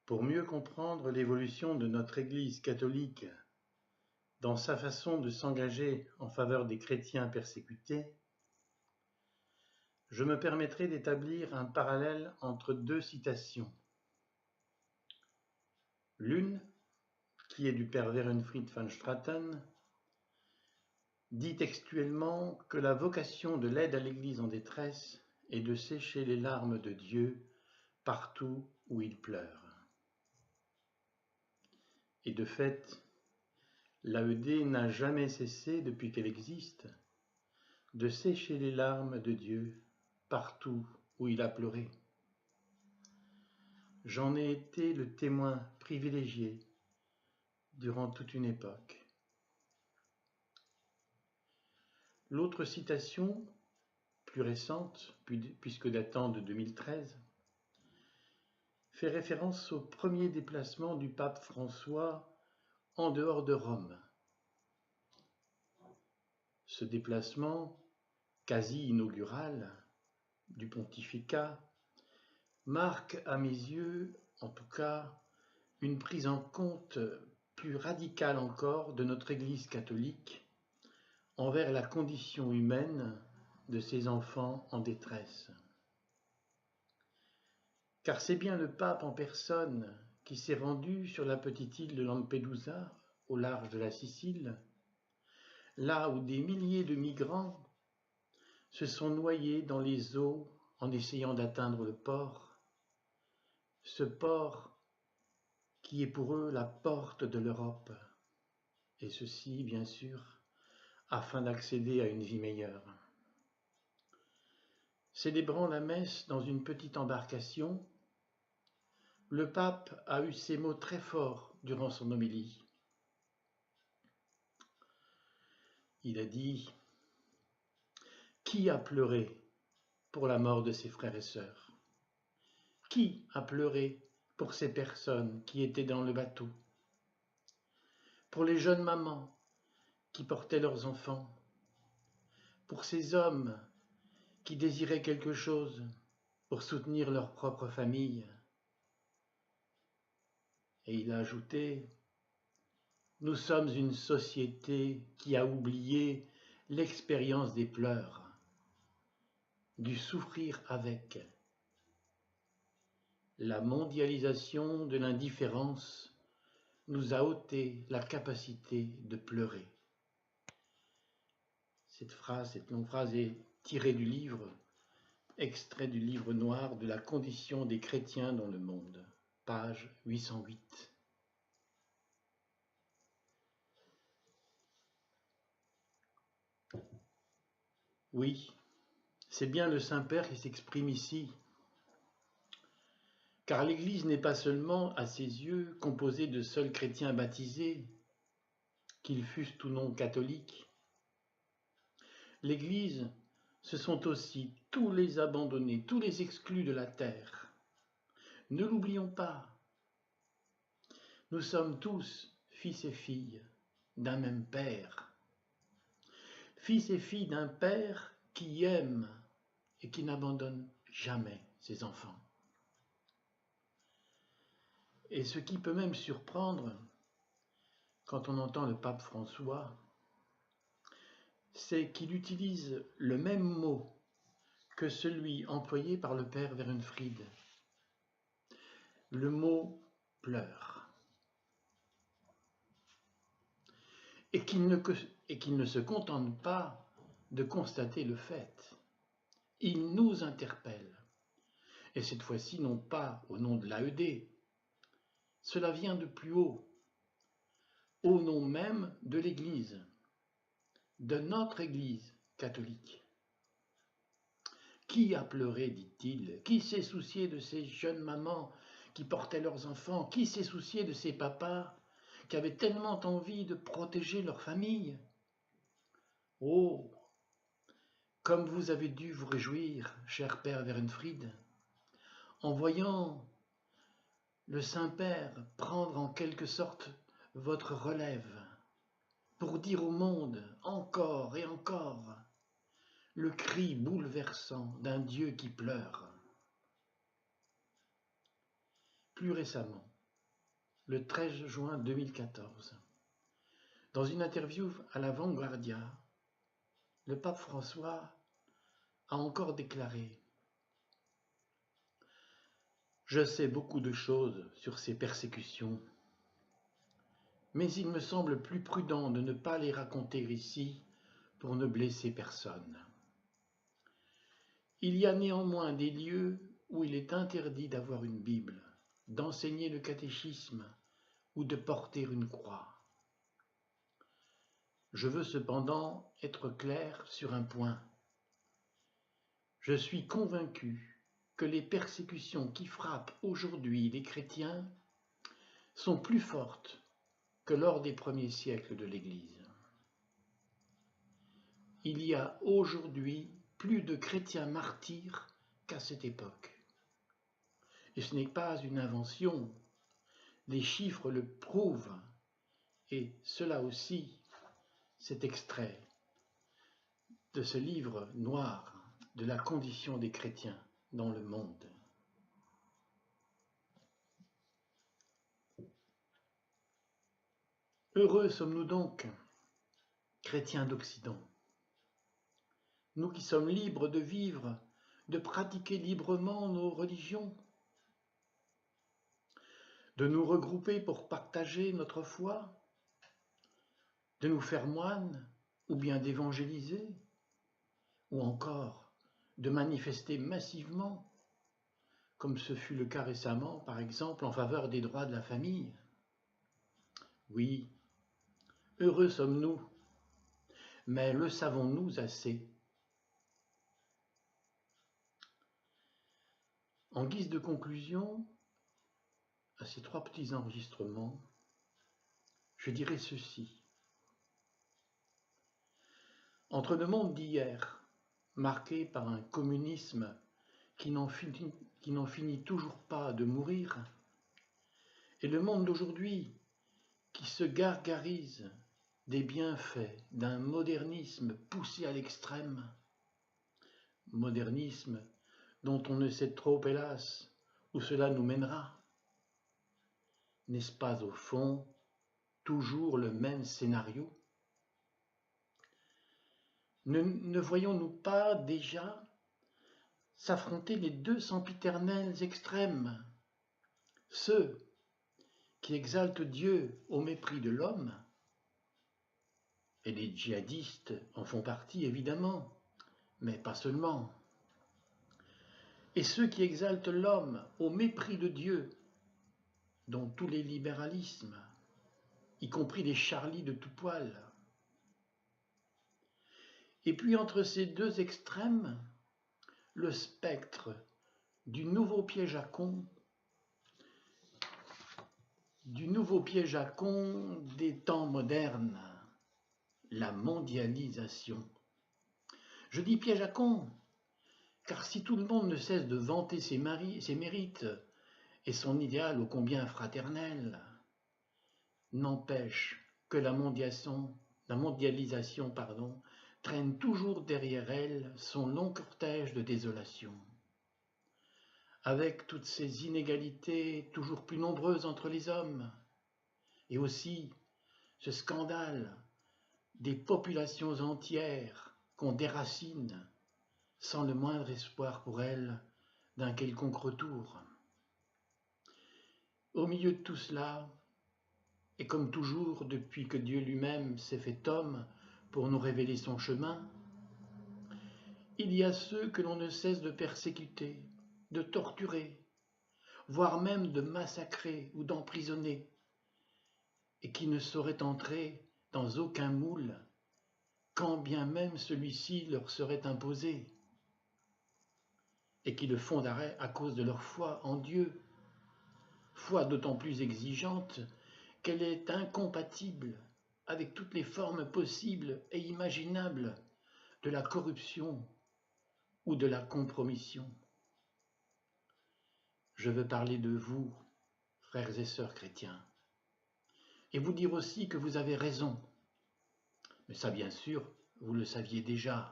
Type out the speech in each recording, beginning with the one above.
Pour mieux comprendre l'évolution de notre Église catholique dans sa façon de s'engager en faveur des chrétiens persécutés, je me permettrai d'établir un parallèle entre deux citations. L'une, qui est du père Werenfried van Straten, dit textuellement que la vocation de l'aide à l'Église en détresse est de sécher les larmes de Dieu partout où il pleure. Et de fait, l'AED n'a jamais cessé, depuis qu'elle existe, de sécher les larmes de Dieu partout où il a pleuré. J'en ai été le témoin privilégié durant toute une époque. L'autre citation, plus récente, puisque datant de 2013, fait référence au premier déplacement du pape François en dehors de Rome. Ce déplacement, quasi inaugural, du pontificat, marque à mes yeux, en tout cas, une prise en compte plus radicale encore de notre Église catholique envers la condition humaine de ses enfants en détresse. Car c'est bien le pape en personne qui s'est rendu sur la petite île de Lampedusa, au large de la Sicile, là où des milliers de migrants se sont noyés dans les eaux en essayant d'atteindre le port, ce port qui est pour eux la porte de l'Europe, et ceci, bien sûr, afin d'accéder à une vie meilleure. Célébrant la messe dans une petite embarcation, le pape a eu ces mots très forts durant son homélie. Il a dit « Qui a pleuré pour la mort de ses frères et sœurs? Qui a pleuré pour ces personnes qui étaient dans le bateau? Pour les jeunes mamans qui portaient leurs enfants? Pour ces hommes qui désiraient quelque chose pour soutenir leur propre famille? » Et il a ajouté « Nous sommes une société qui a oublié l'expérience des pleurs, du souffrir avec. La mondialisation de l'indifférence nous a ôté la capacité de pleurer. » Cette longue phrase est tirée du livre, extrait du livre noir de la condition des chrétiens dans le monde, page 808. Oui, c'est bien le Saint-Père qui s'exprime ici, car l'Église n'est pas seulement, à ses yeux, composée de seuls chrétiens baptisés, qu'ils fussent ou non catholiques. L'Église, ce sont aussi tous les abandonnés, tous les exclus de la terre. Ne l'oublions pas. Nous sommes tous fils et filles d'un même Père. Fils et filles d'un Père qui aime et qui n'abandonne jamais ses enfants. Et ce qui peut même surprendre, quand on entend le pape François, c'est qu'il utilise le même mot que celui employé par le père Werenfried. Le mot « pleure ». Et qu'il ne se contente pas de constater le fait. Il nous interpelle. Et cette fois-ci, non pas au nom de l'AED. Cela vient de plus haut, au nom même de l'Église, de notre Église catholique. Qui a pleuré, dit-il? Qui s'est soucié de ces jeunes mamans qui portaient leurs enfants? Qui s'est soucié de ces papas qui avaient tellement envie de protéger leur famille? Oh, comme vous avez dû vous réjouir, cher père Werenfried, en voyant le Saint-Père prendre en quelque sorte votre relève pour dire au monde encore et encore le cri bouleversant d'un Dieu qui pleure. Plus récemment, le 13 juin 2014. Dans une interview à la Vanguardia, le pape François a encore déclaré « Je sais beaucoup de choses sur ces persécutions, mais il me semble plus prudent de ne pas les raconter ici pour ne blesser personne. Il y a néanmoins des lieux où il est interdit d'avoir une Bible, d'enseigner le catéchisme ou de porter une croix. Je veux cependant être clair sur un point. Je suis convaincu que les persécutions qui frappent aujourd'hui les chrétiens sont plus fortes que lors des premiers siècles de l'Église. Il y a aujourd'hui plus de chrétiens martyrs qu'à cette époque. Et ce n'est pas une invention, les chiffres le prouvent, et cela aussi, c'est extrait de ce livre noir de la condition des chrétiens dans le monde. Heureux sommes-nous donc, chrétiens d'Occident, nous qui sommes libres de vivre, de pratiquer librement nos religions, de nous regrouper pour partager notre foi, de nous faire moines ou bien d'évangéliser, ou encore de manifester massivement, comme ce fut le cas récemment, par exemple, en faveur des droits de la famille. Oui, heureux sommes-nous, mais le savons-nous assez? En guise de conclusion à ces 3 petits enregistrements, je dirais ceci. Entre le monde d'hier, marqué par un communisme qui n'en finit toujours pas de mourir, et le monde d'aujourd'hui qui se gargarise des bienfaits d'un modernisme poussé à l'extrême, modernisme dont on ne sait trop, hélas, où cela nous mènera. N'est-ce pas au fond toujours le même scénario? Ne voyons-nous pas déjà s'affronter les 2 sempiternels extrêmes, ceux qui exaltent Dieu au mépris de l'homme, et les djihadistes en font partie évidemment, mais pas seulement, et ceux qui exaltent l'homme au mépris de Dieu, dont tous les libéralismes, y compris les charlies de tout poil. Et puis entre ces 2 extrêmes, le spectre du nouveau piège à con, des temps modernes, la mondialisation. Je dis piège à con, car si tout le monde ne cesse de vanter ses mérites et son idéal ô combien fraternel, n'empêche que la mondialisation, traîne toujours derrière elle son long cortège de désolation. Avec toutes ces inégalités toujours plus nombreuses entre les hommes, et aussi ce scandale des populations entières qu'on déracine sans le moindre espoir pour elles d'un quelconque retour. Au milieu de tout cela, et comme toujours depuis que Dieu lui-même s'est fait homme pour nous révéler son chemin, il y a ceux que l'on ne cesse de persécuter, de torturer, voire même de massacrer ou d'emprisonner, et qui ne sauraient entrer dans aucun moule, quand bien même celui-ci leur serait imposé, et qui le font d'arrêt à cause de leur foi en Dieu, foi d'autant plus exigeante qu'elle est incompatible avec toutes les formes possibles et imaginables de la corruption ou de la compromission. Je veux parler de vous, frères et sœurs chrétiens, et vous dire aussi que vous avez raison. Mais ça, bien sûr, vous le saviez déjà.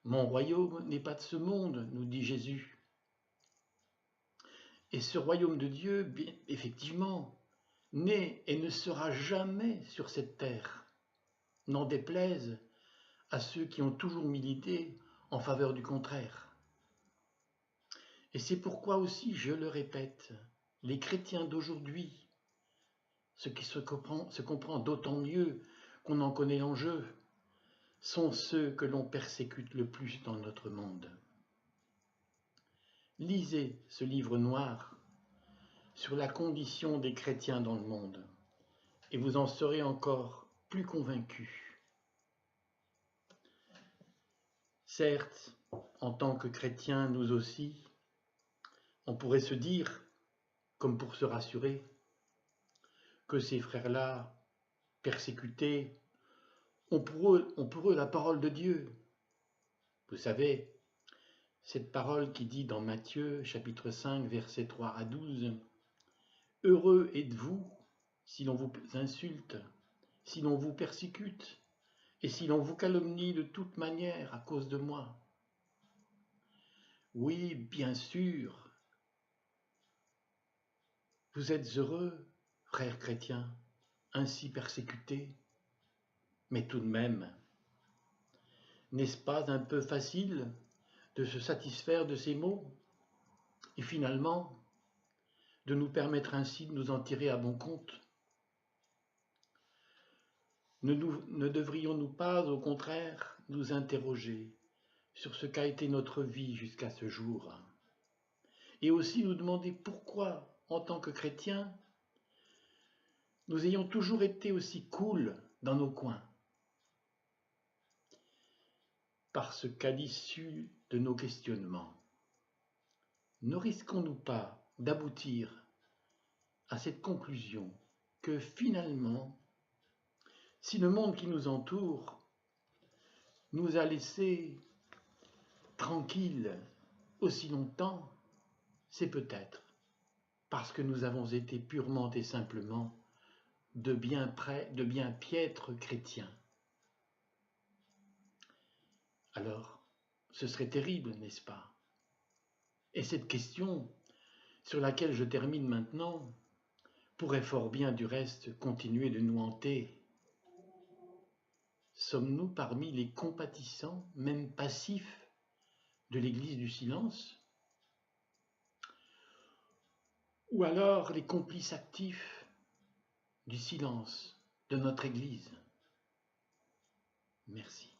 Mon royaume n'est pas de ce monde, nous dit Jésus. Et ce royaume de Dieu, bien, effectivement, n'est et ne sera jamais sur cette terre, n'en déplaise à ceux qui ont toujours milité en faveur du contraire. Et c'est pourquoi aussi, je le répète, les chrétiens d'aujourd'hui, ce qui se comprend d'autant mieux qu'on en connaît l'enjeu, sont ceux que l'on persécute le plus dans notre monde. Lisez ce livre noir sur la condition des chrétiens dans le monde, et vous en serez encore plus convaincus. Certes, en tant que chrétiens, nous aussi, on pourrait se dire, comme pour se rassurer, que ces frères-là, persécutés, ont pour eux la parole de Dieu. Vous savez, cette parole qui dit dans Matthieu, chapitre 5, versets 3 à 12, « Heureux êtes-vous si l'on vous insulte, si l'on vous persécute, et si l'on vous calomnie de toute manière à cause de moi. » Oui, bien sûr, vous êtes heureux, frères chrétiens, ainsi persécutés, mais tout de même, n'est-ce pas un peu facile de se satisfaire de ces mots et finalement de nous permettre ainsi de nous en tirer à bon compte? Ne devrions-nous pas, au contraire, nous interroger sur ce qu'a été notre vie jusqu'à ce jour et aussi nous demander pourquoi, en tant que chrétiens, nous ayons toujours été aussi cool dans nos coins? Parce qu'à l'issue de nos questionnements, ne risquons-nous pas d'aboutir à cette conclusion que finalement, si le monde qui nous entoure nous a laissés tranquilles aussi longtemps, c'est peut-être parce que nous avons été purement et simplement de bien piètres chrétiens. Alors, ce serait terrible, n'est-ce pas? Et cette question, sur laquelle je termine maintenant, pourrait fort bien du reste continuer de nous hanter. Sommes-nous parmi les compatissants, même passifs, de l'Église du silence? Ou alors les complices actifs du silence de notre Église? Merci.